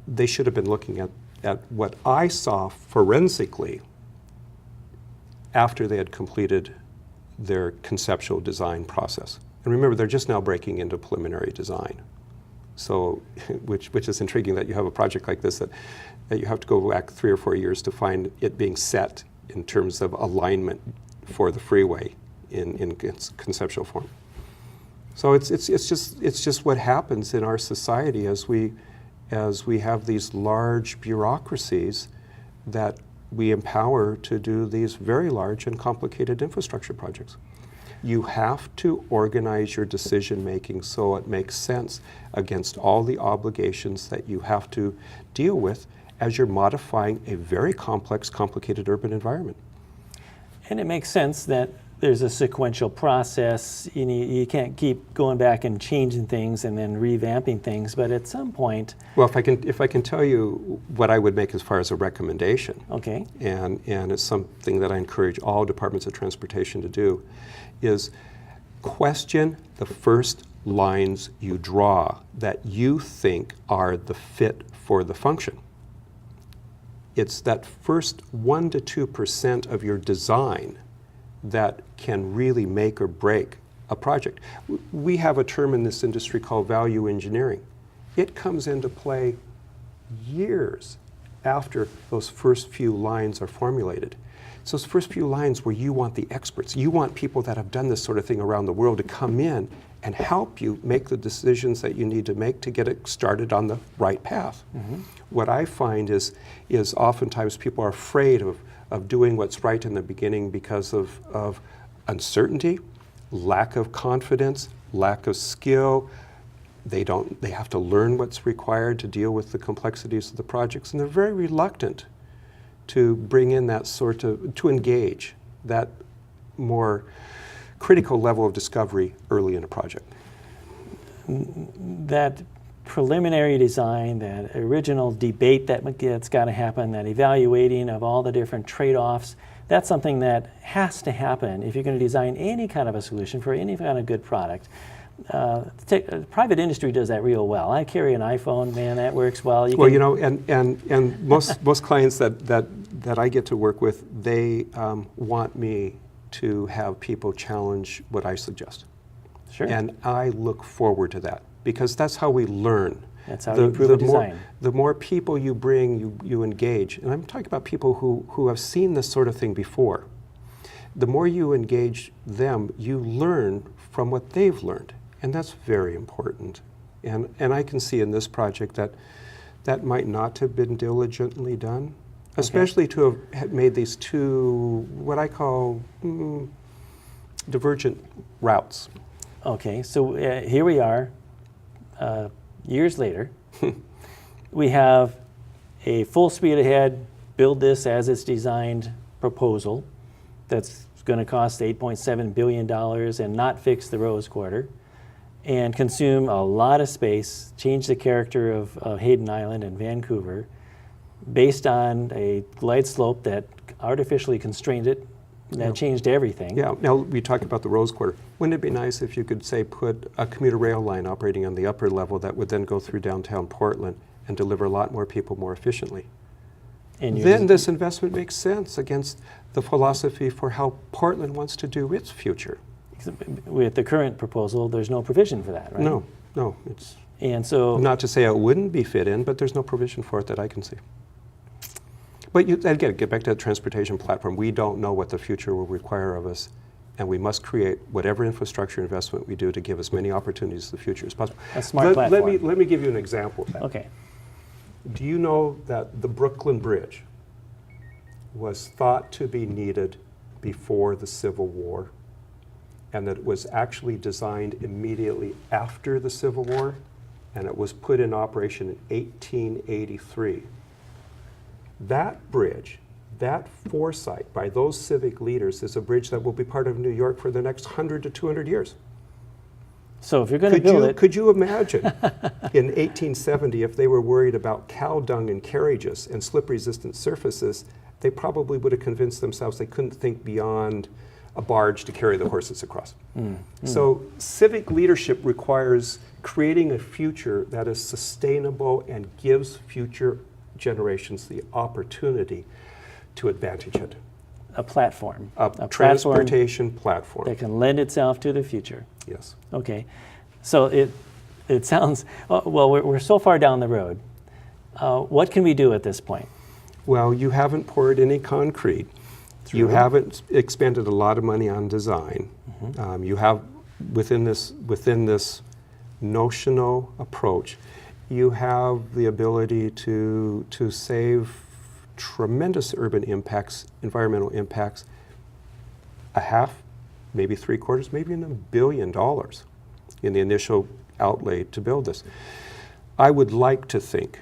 they should have been looking at what I saw forensically after they had completed their conceptual design process. And remember, they're just now breaking into preliminary design. So, which is intriguing that you have a project like this that you have to go back 3 or 4 years to find it being set in terms of alignment for the freeway in conceptual form. So it's just what happens in our society as we have these large bureaucracies that we empower to do these very large and complicated infrastructure projects. You have to organize your decision making so it makes sense against all the obligations that you have to deal with as you're modifying a very complex, complicated urban environment. And it makes sense that there's a sequential process. You can't keep going back and changing things and then revamping things, but at some point... Well, if I can tell you what I would make as far as a recommendation, okay, and it's something that I encourage all departments of transportation to do, is question the first lines you draw that you think are the fit for the function. It's that first 1 to 2% of your design that can really make or break a project. We have a term in this industry called value engineering. It comes into play years after those first few lines are formulated. So those first few lines where you want the experts, you want people that have done this sort of thing around the world to come in and help you make the decisions that you need to make to get it started on the right path. Mm-hmm. What I find is oftentimes people are afraid of doing what's right in the beginning because of uncertainty, lack of confidence, lack of skill. They have to learn what's required to deal with the complexities of the projects, and they're very reluctant to bring in that to engage that more critical level of discovery early in a project. That preliminary design, that original debate that's got to happen, that evaluating of all the different trade-offs, that's something that has to happen if you're going to design any kind of a solution for any kind of good product. Private industry does that real well. I carry an iPhone, man, that works well. And most clients that I get to work with, they want me to have people challenge what I suggest. Sure. And I look forward to that because that's how we learn. That's how you improve a design. The more people you bring, you engage. And I'm talking about people who have seen this sort of thing before. The more you engage them, you learn from what they've learned. And that's very important. And I can see in this project that might not have been diligently done, especially to have made these two, what I call divergent routes. Okay, so here we are, years later. We have a full speed ahead, build this as it's designed proposal that's going to cost $8.7 billion and not fix the Rose Quarter, and consume a lot of space, change the character of Hayden Island and Vancouver based on a glide slope that artificially constrained it, that changed everything. Yeah, now we talk about the Rose Quarter. Wouldn't it be nice if you could, say, put a commuter rail line operating on the upper level that would then go through downtown Portland and deliver a lot more people more efficiently? And then this investment makes sense against the philosophy for how Portland wants to do its future. With the current proposal, there's no provision for that, right? No. It's and so not to say it wouldn't be fit in, but there's no provision for it that I can see. But again, get back to the transportation platform. We don't know what the future will require of us, and we must create whatever infrastructure investment we do to give as many opportunities to the future as possible. A smart platform. Let me give you an example of that. Okay. Do you know that the Brooklyn Bridge was thought to be needed before the Civil War, and that it was actually designed immediately after the Civil War, and it was put in operation in 1883? That bridge, that foresight by those civic leaders, is a bridge that will be part of New York for the next 100 to 200 years. So if you're going to build it... Could you imagine in 1870 if they were worried about cow dung and carriages and slip-resistant surfaces, they probably would have convinced themselves they couldn't think beyond a barge to carry the horses across. So civic leadership requires creating a future that is sustainable and gives future generations the opportunity to advantage it. A platform. A transportation platform. That can lend itself to the future. Yes. Okay. So it sounds, well, we're so far down the road. What can we do at this point? Well, you haven't poured any concrete. True. You haven't expended a lot of money on design. You have, within this notional approach, you have the ability to save tremendous urban impacts, environmental impacts, a half, maybe $750 million, maybe even $1 billion in the initial outlay to build this. I would like to think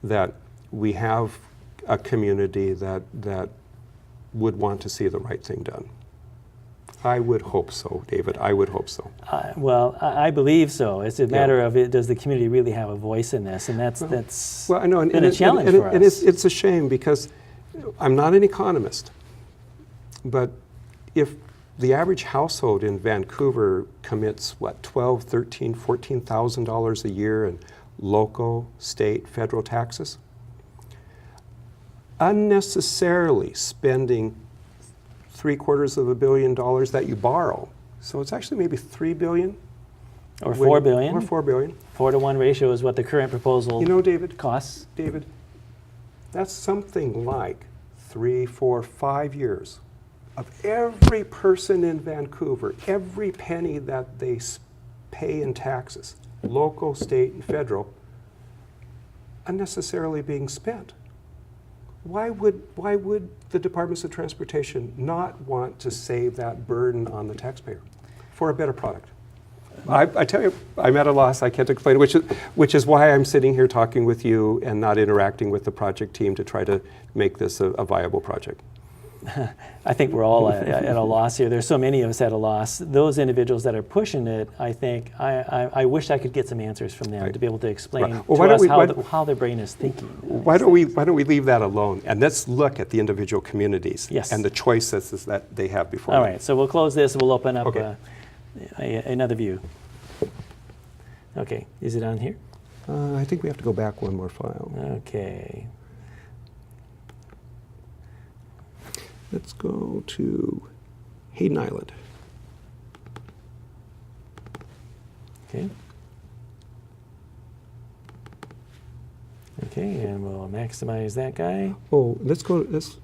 that we have a community that would want to see the right thing done. I would hope so, David. I would hope so. Well, I believe so. It's a matter of does the community really have a voice in this, and that's I know, been a challenge for us. And it's a shame because I'm not an economist, but if the average household in Vancouver commits $12,000, $13,000, $14,000 a year in local, state, federal taxes, unnecessarily spending $750 million that you borrow. So it's actually maybe $3 billion. Or $4 billion. Or $4 billion. 4-to-1 ratio is what the current proposal David, costs. David, that's something like 3, 4, 5 years of every person in Vancouver, every penny that they pay in taxes, local, state, and federal, unnecessarily being spent. Why would the Departments of Transportation not want to save that burden on the taxpayer for a better product? I tell you, I'm at a loss. I can't explain it, which is why I'm sitting here talking with you and not interacting with the project team to try to make this a viable project. I think we're all at a loss here. There's so many of us at a loss. Those individuals that are pushing it, I think, I wish I could get some answers from them to be able to explain to us how their brain is thinking. Why don't we leave that alone and let's look at the individual communities and the choices that they have before them. All right, so we'll close this. We'll open up another view. Okay, is it on here? I think we have to go back one more file. Okay. Let's go to Hayden Island. Okay. Okay, and we'll maximize that guy. Oh, let's go to this.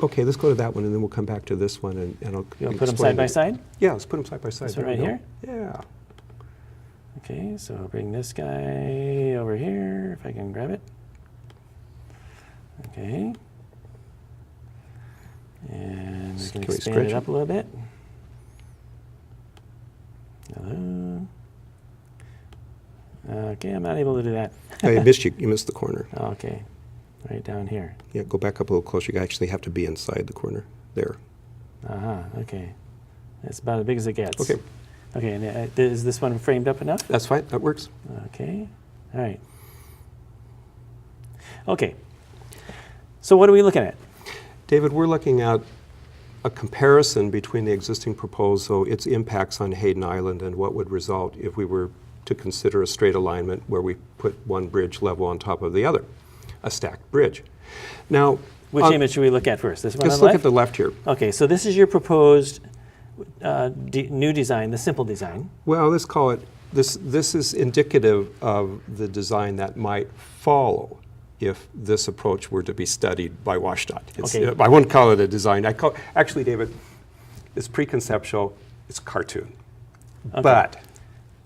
Okay, let's go to that one, and then we'll come back to this one, and I'll put them side by side? Yeah, let's put them side by side. This one right here? Yeah. Okay, so I'll bring this guy over here, if I can grab it. Okay. And we can expand it up a little bit. Hello. Okay, I'm not able to do that. I missed you. You missed the corner. Okay, right down here. Yeah, go back up a little closer. You actually have to be inside the corner there. Okay. That's about as big as it gets. Okay. Okay, and is this one framed up enough? That's fine. That works. Okay. All right. Okay. So what are we looking at? David, we're looking at a comparison between the existing proposal, its impacts on Hayden Island, and what would result if we were to consider a straight alignment where we put one bridge level on top of the other, a stacked bridge. Now, which image should we look at first? This one on the left? Let's look at the left here. Okay, so this is your proposed new design, the simple design. Well, let's call it, this is indicative of the design that might follow if this approach were to be studied by WSDOT. I won't call it a design. Actually, David, it's preconceptual, it's cartoon. Okay.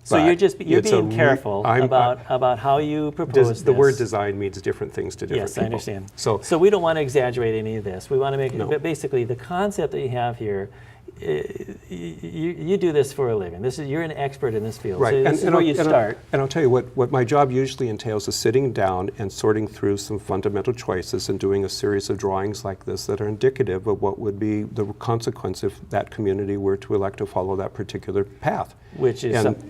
So you're being careful about how you propose this. The word design means different things to different people. Yes, I understand. So we don't want to exaggerate any of this. We want to make it, but basically the concept that you have here, you do this for a living. You're an expert in this field. Right. So this is where you start. And I'll tell you what my job usually entails is sitting down and sorting through some fundamental choices and doing a series of drawings like this that are indicative of what would be the consequence if that community were to elect to follow that particular path.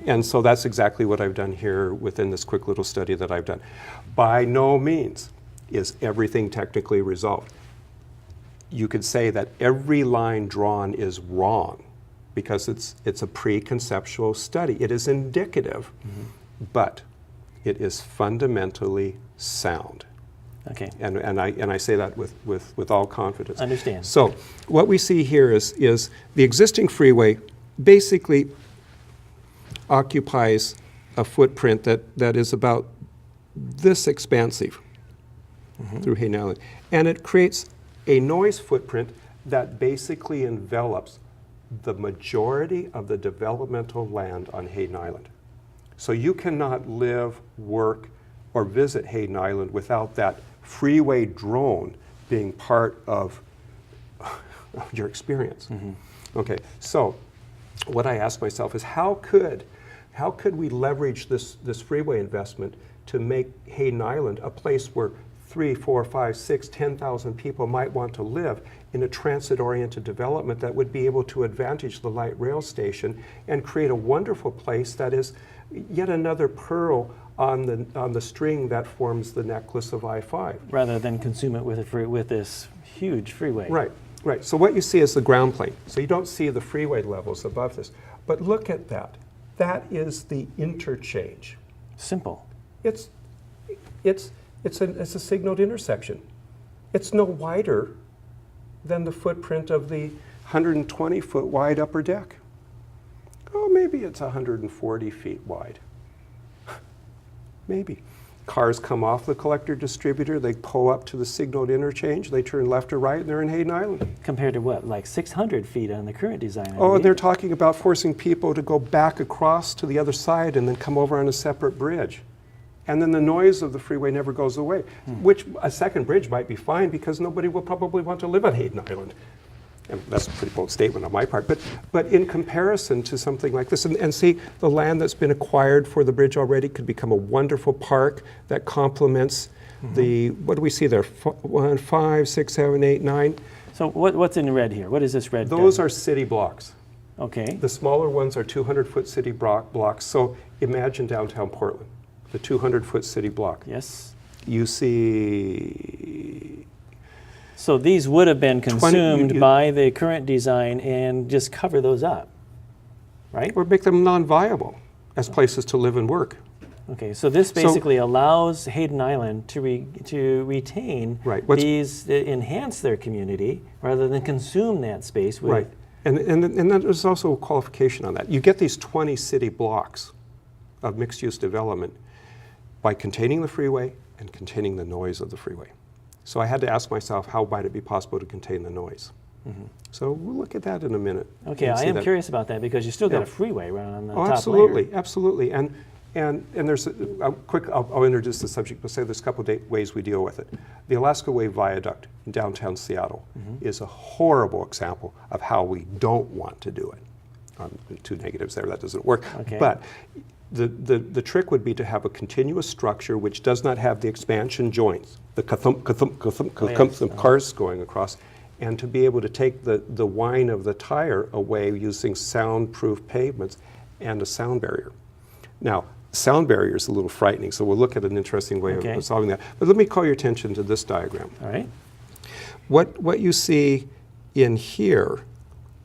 And so that's exactly what I've done here within this quick little study that I've done. By no means is everything technically resolved. You could say that every line drawn is wrong, because it's a pre-conceptual study. It is indicative, but it is fundamentally sound. Okay. And I say that with all confidence. Understand. So what we see here is the existing freeway basically occupies a footprint that is about this expansive through Hayden Island. And it creates a noise footprint that basically envelops the majority of the developmental land on Hayden Island. So you cannot live, work, or visit Hayden Island without that freeway drone being part of your experience. Okay, so what I ask myself is how could we leverage this freeway investment to make Hayden Island a place where 3, 4, 5, 6, 10,000 people might want to live in a transit-oriented development that would be able to advantage the light rail station and create a wonderful place that is yet another pearl on the string that forms the necklace of I-5. Rather than consume it with this huge freeway. Right, right. So what you see is the ground plane. So you don't see the freeway levels above this. But look at that. That is the interchange. Simple. It's a signaled intersection. It's no wider than the footprint of the 120-foot wide upper deck. Oh, maybe it's 140 feet wide. Maybe. Cars come off the collector distributor, they pull up to the signaled interchange, they turn left or right, and they're in Hayden Island. Compared to what, like 600 feet on the current design? I Oh, believe. they're talking about forcing people to go back across to the other side and then come over on a separate bridge. And then the noise of the freeway never goes away, which a second bridge might be fine because nobody will probably want to live on Hayden Island. And that's a pretty bold statement on my part, but in comparison to something like this, and see, the land that's been acquired for the bridge already could become a wonderful park that complements the, what do we see there, 1, 5, 6, 7, 8, 9? So what's in red here? What is this red? Those are city blocks. Okay. The smaller ones are 200-foot city blocks, so imagine downtown Portland, the 200-foot city block. Yes. You see... So these would have been consumed by the current design and just cover those up, right? Or make them non-viable as places to live and work. Okay, so this basically allows Hayden Island to retain these, enhance their community rather than consume that space with... Right, and there's also a qualification on that. You get these 20 city blocks of mixed-use development by containing the freeway and containing the noise of the freeway. So I had to ask myself, how might it be possible to contain the noise? So we'll look at that in a minute. Okay, I am curious about that because you still got a freeway right on the top absolutely, layer. Absolutely. And there's I'll introduce the subject, but say there's a couple of ways we deal with it. The Alaska Way Viaduct in downtown Seattle is a horrible example of how we don't want to do it. Two negatives there, that doesn't work. Okay. But the trick would be to have a continuous structure which does not have the expansion joints, the ka-thump, cars going across, and to be able to take the whine of the tire away using soundproof pavements and a sound barrier. Now, sound barrier is a little frightening, so we'll look at an interesting way of solving that. But let me call your attention to this diagram. All right. What you see in here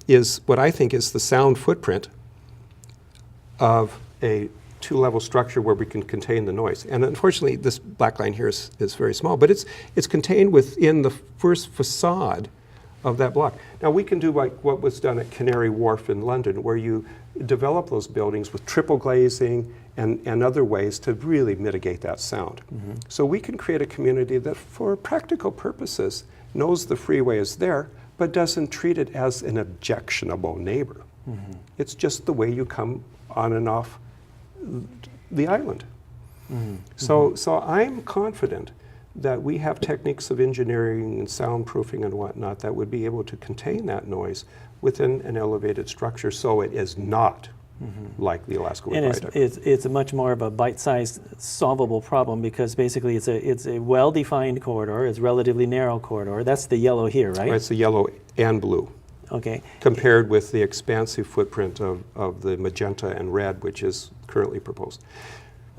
is what I think is the sound footprint of a two-level structure where we can contain the noise. And unfortunately, this black line here is very small, but it's contained within the first facade of that block. Now, we can do like what was done at Canary Wharf in London, where you develop those buildings with triple glazing and other ways to really mitigate that sound. So we can create a community that, for practical purposes, knows the freeway is there, but doesn't treat it as an objectionable neighbor. It's just the way you come on and off the island. So I'm confident that we have techniques of engineering and soundproofing and whatnot that would be able to contain that noise within an elevated structure, so it is not like the Alaska Way Viaduct. It's a much more of a bite-sized solvable problem because basically it's a well-defined corridor, it's a relatively narrow corridor. That's the yellow here, right? It's the yellow and blue. Okay. Compared with the expansive footprint of the magenta and red, which is currently proposed.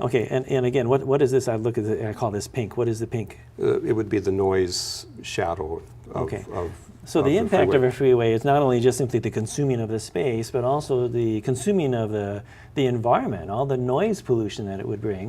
Okay, and again, what is this? I look at it, I call this pink. What is the pink? It would be the noise shadow of So the impact of a freeway is not only just simply the consuming of the space, but also the consuming of the environment, all the noise pollution that it would bring.